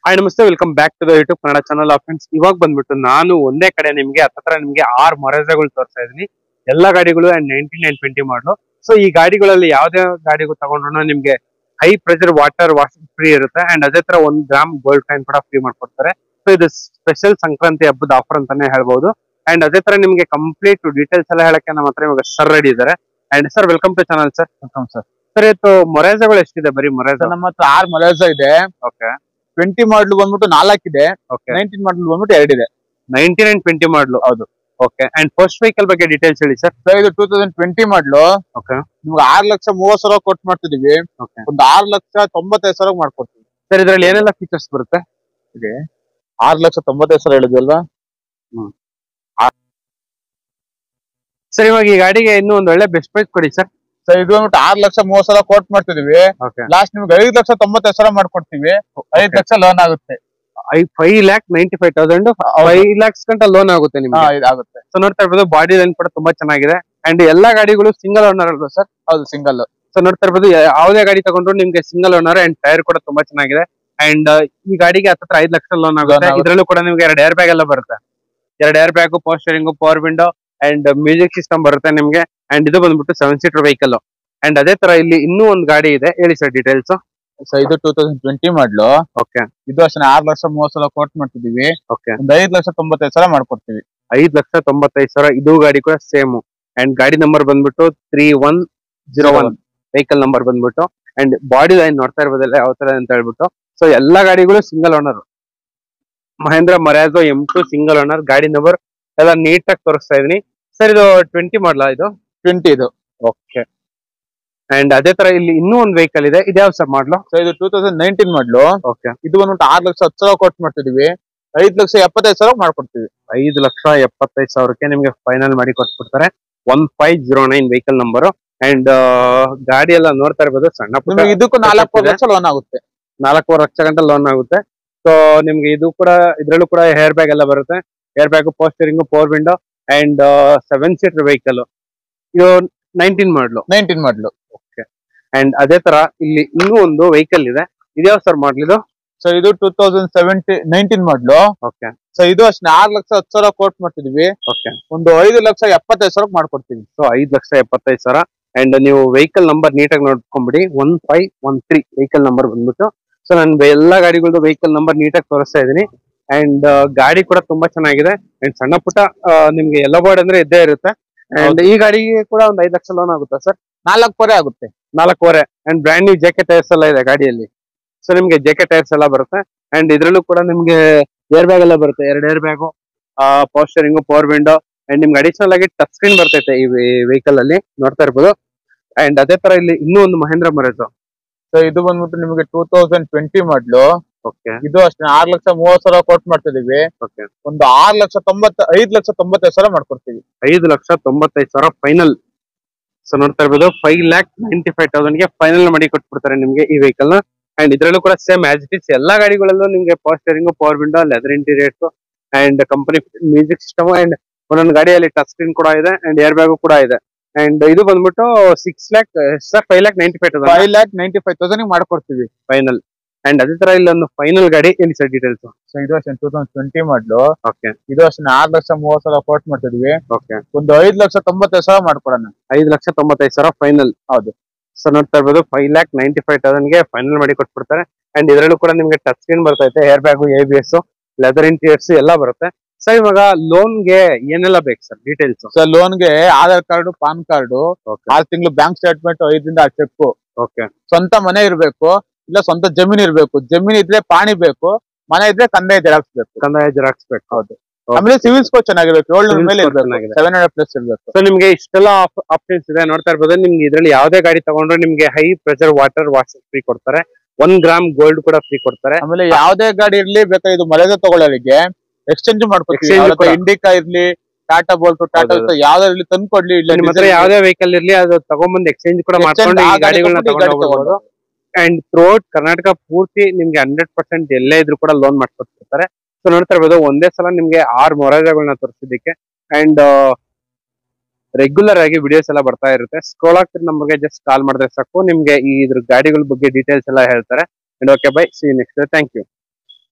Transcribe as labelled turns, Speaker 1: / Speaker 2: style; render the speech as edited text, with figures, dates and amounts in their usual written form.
Speaker 1: Hi ನಮಸ್ತೆ, welcome back to the YouTube Kannada channel of friends. ಇವಾಗ ಬಂದ್ಬಿಟ್ಟು ನಾನು ಒಂದೇ ಕಡೆ ನಿಮ್ಗೆ ಹತ್ರ ನಿಮ್ಗೆ 6 ಮೊರೆಜಾಗಳು ತೋರಿಸ್ತಾ ಇದೀನಿ. ಎಲ್ಲಾ ಗಾಡಿಗಳು ಅಂಡ್ 19 and 20 ಮಾಡಲು. ಸೊ ಈ ಗಾಡಿಗಳಲ್ಲಿ ಯಾವ್ದೇ ಗಾಡಿಗೂ ತಗೊಂಡ್ರು ನಿಮ್ಗೆ high pressure water wash free ಇರುತ್ತೆ ಅಂಡ್ ಅದೇ ತರ 1 ಗ್ರಾಮ್ ಗೋಲ್ಡ್ ಕಾಯಿನ್ ಕೂಡ ಫ್ರೀ ಮಾಡ್ಕೊಡ್ತಾರೆ. ಸೊ ಇದು ಸ್ಪೆಷಲ್ ಸಂಕ್ರಾಂತಿ ಹಬ್ಬದ ಆಫರ್ ಅಂತಾನೆ ಹೇಳ್ಬಹುದು. ಅಂಡ್ ಅದೇ ತರ ನಿಮ್ಗೆ ಕಂಪ್ಲೀಟ್ ಡೀಟೇಲ್ಸ್ ಎಲ್ಲ ಹೇಳಕ್ಕೆ ನಮ್ಮ ಹತ್ರ ಇವಾಗ ಸರ್ ರೆಡಿ ಇದ್ದಾರೆ. And sir, welcome to channel sir.
Speaker 2: Welcome sir.
Speaker 1: Sir, ಇವತ್ತು ಮೊರೆಜಾಗಳು ಎಷ್ಟಿದೆ? ಬರೀ ಮೊರೆಜಾ
Speaker 2: ನಮ್ಮ ಹತ್ರ 6 ಮೊರೆಜಾ ಇದೆ.
Speaker 1: ಓಕೆ.
Speaker 2: 20 ಮಾಡಲ್ ಬಂದ್ಬಿಟ್ಟು 4 ಇದೆ.
Speaker 1: ಓಕೆ.
Speaker 2: 19 ಮಾಡಲ್ ಬಂದ್ಬಿಟ್ಟು 2 ಇದೆ.
Speaker 1: 19 and 20 ಮಾಡಲು.
Speaker 2: ಹೌದು.
Speaker 1: ಓಕೆ. ಅಂಡ್ ಫಸ್ಟ್ ವೆಹಿಕಲ್ ಬಗ್ಗೆ ಡೀಟೇಲ್ಸ್ ಹೇಳಿ ಸರ್.
Speaker 2: ಸರ್, ಇದು 2020 ಮಾಡಲು.
Speaker 1: ಓಕೆ.
Speaker 2: ನಿಮ್ಗೆ 6,30,000 ಕೊಟ್ಟು ಮಾಡ್ತಿದೀವಿ.
Speaker 1: ಓಕೆ.
Speaker 2: ಒಂದು 6,95,000 ಮಾಡ್ಕೊಡ್ತೀವಿ.
Speaker 1: ಸರ್, ಇದ್ರಲ್ಲಿ ಏನೆಲ್ಲ ಫೀಚರ್ಸ್ ಬರುತ್ತೆ?
Speaker 2: ಇದೆ 6,95,000 ಹೇಳಿದ್ವಲ್ವಾ?
Speaker 1: ಸರ್, ಇವಾಗ ಈ ಗಾಡಿಗೆ ಇನ್ನೂ ಒಂದು ಒಳ್ಳೆ ಬೆಸ್ಟ್ ಪ್ರೈಸ್ ಕೊಡಿ ಸರ್.
Speaker 2: ಸರ್, ಇದು ಬಂದ್ಬಿಟ್ಟು 6,30,000 ಕೊಟ್ಟು ಮಾಡ್ತಿದೀವಿ.
Speaker 1: ಓಕೆ.
Speaker 2: ಲಾಸ್ಟ್ ನಿಮ್ಗೆ 5,95,000 ಮಾಡ್ಕೊಡ್ತೀವಿ. 5 ಲಕ್ಷ ಲೋನ್ ಆಗುತ್ತೆ.
Speaker 1: 5,95,000 5 lakhs ಗಂಟ ಲೋನ್ ಆಗುತ್ತೆ ನಿಮ್ಗೆ.
Speaker 2: ಇದಾಗುತ್ತೆ.
Speaker 1: ಸೊ ನೋಡ್ತಾ ಇರ್ಬೋದು, ಬಾಡಿ ಲೈನ್ ಕೂಡ ತುಂಬಾ ಚೆನ್ನಾಗಿದೆ. ಅಂಡ್ ಎಲ್ಲಾ ಗಾಡಿಗಳು ಸಿಂಗಲ್ ಓನರ್ ಅಲ್ವಾ ಸರ್?
Speaker 2: ಹೌದು, ಸಿಂಗಲ್.
Speaker 1: ಸೊ ನೋಡ್ತಾ ಇರ್ಬೋದು, ಯಾವುದೇ ಗಾಡಿ ತಗೊಂಡ್ರು ನಿಮ್ಗೆ ಸಿಂಗಲ್ ಓನರ್ ಅಂಡ್ ಟೈರ್ ಕೂಡ ತುಂಬಾ ಚೆನ್ನಾಗಿದೆ. ಅಂಡ್ ಈ ಗಾಡಿಗೆ ಹತ್ರ 5 ಲಕ್ಷ ಲೋನ್ ಆಗುತ್ತೆ. ಇದ್ರಲ್ಲೂ ಕೂಡ ನಿಮ್ಗೆ 2 ಏರ್ ಬ್ಯಾಗ್ ಎಲ್ಲ ಬರುತ್ತೆ. 2 air bag, power steering, power window and music system ಬರುತ್ತೆ ನಿಮ್ಗೆ. ಅಂಡ್ ಇದು ಬಂದ್ಬಿಟ್ಟು 7 ಸೀಟರ್ ವೆಹಿಕಲ್. ಅಂಡ್ ಅದೇ ತರ ಇಲ್ಲಿ ಇನ್ನೂ ಒಂದು ಗಾಡಿ ಇದೆ, ಹೇಳಿ ಸರ್ ಡೀಟೇಲ್ಸ್.
Speaker 2: ಸರ್, ಇದು 2020 ಮಾಡಲು.
Speaker 1: ಓಕೆ.
Speaker 2: ಇದು ಅಷ್ಟೇ 6,30,000 ಕೊಟ್ಟು ಮಾಡ್ತಿದೀವಿ.
Speaker 1: ಓಕೆ.
Speaker 2: ಒಂದು 5,95,000 ಮಾಡ್ಕೊಡ್ತೀವಿ.
Speaker 1: 5,95,000. ಇದು ಗಾಡಿ ಕೂಡ ಸೇಮ್. ಅಂಡ್ ಗಾಡಿ ನಂಬರ್ ಬಂದ್ಬಿಟ್ಟು 3101 ವೆಹಿಕಲ್ ನಂಬರ್ ಬಂದ್ಬಿಟ್ಟು. ಅಂಡ್ ಬಾಡಿ ಲೈನ್ ನೋಡ್ತಾ ಇರ್ಬೋದಲ್ಲ ಯಾವ ತರ ಅಂತ ಹೇಳ್ಬಿಟ್ಟು. ಸೊ ಎಲ್ಲಾ ಗಾಡಿಗಳು single owner. Mahindra Marazzo M2 single owner. ಗಾಡಿ ನಂಬರ್ ಎಲ್ಲ ನೀಟಾಗಿ ತೋರಿಸ್ತಾ ಇದೀನಿ ಸರ್. ಇದು 20 ಮಾಡಲ? ಇದು
Speaker 2: 20 ಇದು.
Speaker 1: ಓಕೆ. ಅಂಡ್ ಅದೇ ತರ ಇಲ್ಲಿ ಇನ್ನೂ ಒಂದು ವೆಹಿಕಲ್ ಇದೆ. ಇದ್ಯಾವ ಸರ್ ಮಾಡಲು?
Speaker 2: ಸೊ, ಇದು 2019 ಮಾಡಲು.
Speaker 1: ಓಕೆ.
Speaker 2: ಇದು ಬಂದ್ಬಿಟ್ಟು 6,10,000 ಕೊಟ್ಟು ಮಾಡ್ತಿದೀವಿ. 5,75,000 ಮಾಡ್ಕೊಡ್ತೀವಿ.
Speaker 1: 5,75,000ಕ್ಕೆ ನಿಮ್ಗೆ ಫೈನಲ್ ಮಾಡಿ ಕೊಟ್ಬಿಡ್ತಾರೆ. 1509 ವೆಹಿಕಲ್ ನಂಬರ್. ಅಂಡ್ ಗಾಡಿ ಎಲ್ಲ ನೋಡ್ತಾ ಇರ್ಬೋದು, ಸಣ್ಣ ಪುಟ್ಟ.
Speaker 2: ನಿಮ್ಗೆ ಇದಕ್ಕೂ 4 ಲಕ್ಷ ಲೋನ್ ಆಗುತ್ತೆ.
Speaker 1: 4.5 ಲಕ್ಷ ಗಂಟ ಲೋನ್ ಆಗುತ್ತೆ. ಸೊ ನಿಮ್ಗೆ ಇದು ಕೂಡ, ಇದ್ರಲ್ಲೂ ಕೂಡ ಹೇರ್ ಬ್ಯಾಗ್ ಎಲ್ಲ ಬರುತ್ತೆ. Air bag, power steering, power window and 7 seater vehicle. ಇದು 19 ಮಾಡಲು.
Speaker 2: 19 ಮಾಡಲು.
Speaker 1: ಓಕೆ. ಅಂಡ್ ಅದೇ ತರ ಇಲ್ಲಿ ಇನ್ನೂ ಒಂದು ವೆಹಿಕಲ್ ಇದೆ. ಇದ್ಯಾವ ಸರ್ ಮಾಡಲ್ ಇದು?
Speaker 2: ಸೊ, ಇದು 2019 ಮಾಡಲು.
Speaker 1: ಓಕೆ.
Speaker 2: ಸೊ, ಇದು ಅಷ್ಟೇ 6,10,000 ಕೊಟ್ಟು ಮಾಡ್ತಿದೀವಿ.
Speaker 1: ಓಕೆ.
Speaker 2: ಒಂದು 5,75,000 ಮಾಡ್ಕೊಡ್ತೀವಿ.
Speaker 1: ಸೊ 5,75,000. ಅಂಡ್ ನೀವು ವೆಹಿಕಲ್ ನಂಬರ್ ನೀಟಾಗಿ ನೋಡ್ಕೊಂಡ್ಬಿಡಿ. 1513 ವೆಹಿಕಲ್ ನಂಬರ್ ಬಂದ್ಬಿಟ್ಟು. ಸೊ ನಾನು ಎಲ್ಲಾ ಗಾಡಿಗಳದ್ದು ವೆಹಿಕಲ್ ನಂಬರ್ ನೀಟಾಗಿ ತೋರಿಸ್ತಾ ಇದೀನಿ. ಅಂಡ್ ಗಾಡಿ ಕೂಡ ತುಂಬಾ ಚೆನ್ನಾಗಿದೆ. ಅಂಡ್ ಸಣ್ಣ ಪುಟ್ಟ ನಿಮ್ಗೆ ಎಲ್ಲ ಬೋರ್ಡ್ ಅಂದ್ರೆ ಇದ್ದೇ ಇರುತ್ತೆ. ಅಂಡ್ ಈ ಗಾಡಿಗೆ ಕೂಡ ಒಂದು 5 ಲಕ್ಷ ಲೋನ್ ಆಗುತ್ತಾ ಸರ್?
Speaker 2: 4.5 ಆಗುತ್ತೆ.
Speaker 1: 4.5. And brand new JK tyres ಎಲ್ಲ ಇದೆ ಗಾಡಿಯಲ್ಲಿ. ಸೊ ನಿಮ್ಗೆ ಜೆಕೆ ಟೈರ್ಸ್ ಎಲ್ಲ ಬರುತ್ತೆ. ಅಂಡ್ ಇದ್ರಲ್ಲೂ ಕೂಡ ನಿಮ್ಗೆ ಏರ್ ಬ್ಯಾಗ್ ಎಲ್ಲ ಬರುತ್ತೆ. 2 air bag, power steering, power window and ನಿಮ್ಗೆ ಅಡಿಷನಲ್ ಆಗಿ ಟಚ್ ಸ್ಕ್ರೀನ್ ಬರ್ತೈತೆ ಈ ವೆಹಿಕಲ್ ಅಲ್ಲಿ, ನೋಡ್ತಾ ಇರ್ಬೋದು. ಅಂಡ್ ಅದೇ ತರ ಇಲ್ಲಿ ಇನ್ನೂ ಒಂದು ಮಹೇಂದ್ರ ಮರೇಜ್.
Speaker 2: ಸೊ, ಇದು ಬಂದ್ಬಿಟ್ಟು ನಿಮಗೆ 2020 ಮಾಡಲು.
Speaker 1: ಓಕೆ.
Speaker 2: ಇದು ಅಷ್ಟೇ 6,30,000 ಕೊಟ್ಟು ಮಾಡ್ತಿದೀವಿ.
Speaker 1: ಓಕೆ.
Speaker 2: ಒಂದು 5,95,000 ಮಾಡ್ಕೊಡ್ತೀವಿ.
Speaker 1: 5,95,000 ಫೈನಲ್. ಸೊ ನೋಡ್ತಾ ಇರ್ಬೋದು, 5,95,000ಗೆ ಫೈನಲ್ ಮಾಡಿ ಕೊಟ್ಬಿಡ್ತಾರೆ ನಿಮ್ಗೆ ಈ ವೆಹಿಕಲ್ ನ. ಅಂಡ್ ಇದ್ರಲ್ಲೂ ಕೂಡ ಸೇಮ್ ಆಸ್ ಇಟ್ ಇಸ್ ಎಲ್ಲಾ ಗಾಡಿಗಳಲ್ಲೂ ನಿಮ್ಗೆ power steering, power window, leather interiors and company music system and ಒಂದೊಂದು ಗಾಡಿಯಲ್ಲಿ ಟಚ್ ಸ್ಕ್ರೀನ್ ಕೂಡ ಇದೆ ಅಂಡ್ ಏರ್ ಬ್ಯಾಗ್ ಕೂಡ ಇದೆ. ಅಂಡ್ ಇದು ಬಂದ್ಬಿಟ್ಟು 6 lakh ಸರ್, 5,95,000.
Speaker 2: 5,95,000 ಮಾಡ್ಕೊಡ್ತೀವಿ
Speaker 1: ಫೈನಲ್. ಅಂಡ್ ಅದೇ ತರ ಇಲ್ಲೊಂದು ಫೈನಲ್ ಗಾಡಿ, ಹೇಳಿ ಸರ್ ಡೀಟೇಲ್ಸ್.
Speaker 2: ಸೊ, ಇದು ಅಷ್ಟೇ 2020 ಮಾಡಲು.
Speaker 1: ಓಕೆ.
Speaker 2: ಇದು ಅಷ್ಟೇ 6,30,000 ಕೊಟ್ಟು ಮಾಡ್ತಿದೀವಿ.
Speaker 1: ಓಕೆ.
Speaker 2: ಒಂದು 5,95,000 ಮಾಡ್ಕೊಡೋಣ.
Speaker 1: 5,95,000 ಫೈನಲ್.
Speaker 2: ಹೌದು.
Speaker 1: ಸೊ ನೋಡ್ತಾ ಇರ್ಬೋದು, 5,95,000ಗೆ ಫೈನಲ್ ಮಾಡಿ ಕೊಟ್ಬಿಡ್ತಾರೆ. ಅಂಡ್ ಇದರಲ್ಲೂ ಕೂಡ ನಿಮ್ಗೆ ಟಚ್ ಸ್ಕ್ರೀನ್ ಬರ್ತೈತೆ, air bag, ABS, leather interiors ಎಲ್ಲ ಬರುತ್ತೆ. ಸರ್, ಇವಾಗ ಲೋನ್ಗೆ ಏನೆಲ್ಲ ಬೇಕು ಸರ್ ಡೀಟೇಲ್ಸ್?
Speaker 2: ಸೊ, ಲೋನ್ಗೆ ಆಧಾರ್ ಕಾರ್ಡ್, ಪಾನ್ ಕಾರ್ಡ್, 6 ತಿಂಗಳು ಬ್ಯಾಂಕ್ ಸ್ಟೇಟ್ಮೆಂಟ್, 5ರಿಂದ 6 ಚೆಕ್.
Speaker 1: ಓಕೆ.
Speaker 2: ಸ್ವಂತ ಮನೆ ಇರ್ಬೇಕು, ಇಲ್ಲ ಸ್ವಂತ ಜಮೀನ್ ಇರ್ಬೇಕು. ಜಮೀನ್ ಇದ್ರೆ ಪಾಣಿ ಬೇಕು, ಮನೆ ಇದ್ರೆ ಕಂದಾಯ ಜೆರಾಕ್ಸ್ ಬೇಕು.
Speaker 1: ಕಂದಾಯ ಜೆರಾಕ್ಸ್ ಬೇಕು.
Speaker 2: ಹೌದು. ಆಮೇಲೆ ಸಿವಿಲ್ ಸ್ಕೋರ್ ಚೆನ್ನಾಗಿರ್ಬೇಕು, 700 ಮೇಲೆ ಇರ್ಬೇಕು,
Speaker 1: ಚೆನ್ನಾಗಿದೆ.
Speaker 2: 700+ ಇರ್ಬೇಕು.
Speaker 1: ಸೊ ನಿಮ್ಗೆ ಇಷ್ಟೆಲ್ಲ ಆಪ್ಷನ್ಸ್ ಇದೆ, ನೋಡ್ತಾ ಇರ್ಬೋದು. ನಿಮ್ಗೆ ಇದ್ರಲ್ಲಿ ಯಾವ್ದೇ ಗಾಡಿ ತಗೊಂಡ್ರೆ ನಿಮ್ಗೆ high pressure water wash free ಕೊಡ್ತಾರೆ. 1 ಗ್ರಾಮ್ ಗೋಲ್ಡ್ ಕೂಡ ಫ್ರೀ ಕೊಡ್ತಾರೆ.
Speaker 2: ಆಮೇಲೆ ಯಾವ್ದೇ ಗಾಡಿ ಇರ್ಲಿ ಬೇಕಾದ್ರೆ ಇದು ಮಳೆದ ತಗೊಳ್ಳೋರಿಗೆ ಎಕ್ಸ್ಚೇಂಜ್ ಮಾಡ್ಕೊಡ್ತೀವಿ. ಇಂಡಿಕಾ ಇರ್ಲಿ, ಟಾಟಾ ಬೋಲ್ಟ್, ಟಾಟಾ ಯಾವ್ದೇ ಇರ್ಲಿ ತಂದ್ಕೊಡ್ಲಿ. ಇಲ್ಲ
Speaker 1: ನಿಮ್ಮ ಹತ್ರ ಯಾವ್ದೇ ವೆಹಿಕಲ್ ಇರ್ಲಿ ಅದು ತಗೊಂಡ್ಬಂದು ಎಕ್ಸ್ಚೇಂಜ್ ಕೂಡ ಮಾಡ್ಕೊಂಡು ಈ ಗಾಡಿಗಳನ್ನ ತಗೊಂಡು. ಅಂಡ್ ಥ್ರೂಔಟ್ ಕರ್ನಾಟಕ ಪೂರ್ತಿ ನಿಮ್ಗೆ 100% ಎಲ್ಲೇ ಇದ್ರು ಕೂಡ ಲೋನ್ ಮಾಡ್ಕೊಡ್ತಿರ್ತಾರೆ. ಸೊ ನೋಡ್ತಾ ಇರ್ಬೋದು, ಒಂದೇ ಸಲ ನಿಮ್ಗೆ 6 ಮೊರೆಜಾಗಳನ್ನ ತೋರಿಸಿದ್ದಕ್ಕೆ. ಅಂಡ್ ರೆಗ್ಯುಲರ್ ಆಗಿ ವಿಡಿಯೋಸ್ ಎಲ್ಲ ಬರ್ತಾ ಇರುತ್ತೆ. ಸ್ಕ್ರೋಲ್ ಆಗ್ತಿರೋ ನಂಬರ್ಗೆ ಜಸ್ಟ್ ಕಾಲ್ ಮಾಡಿದ್ರೆ ಸಾಕು, ನಿಮ್ಗೆ ಈ ಇದ್ರ ಗಾಡಿಗಳ ಬಗ್ಗೆ ಡೀಟೇಲ್ಸ್ ಎಲ್ಲ ಹೇಳ್ತಾರೆ. And okay, bye, see you next. Thank you.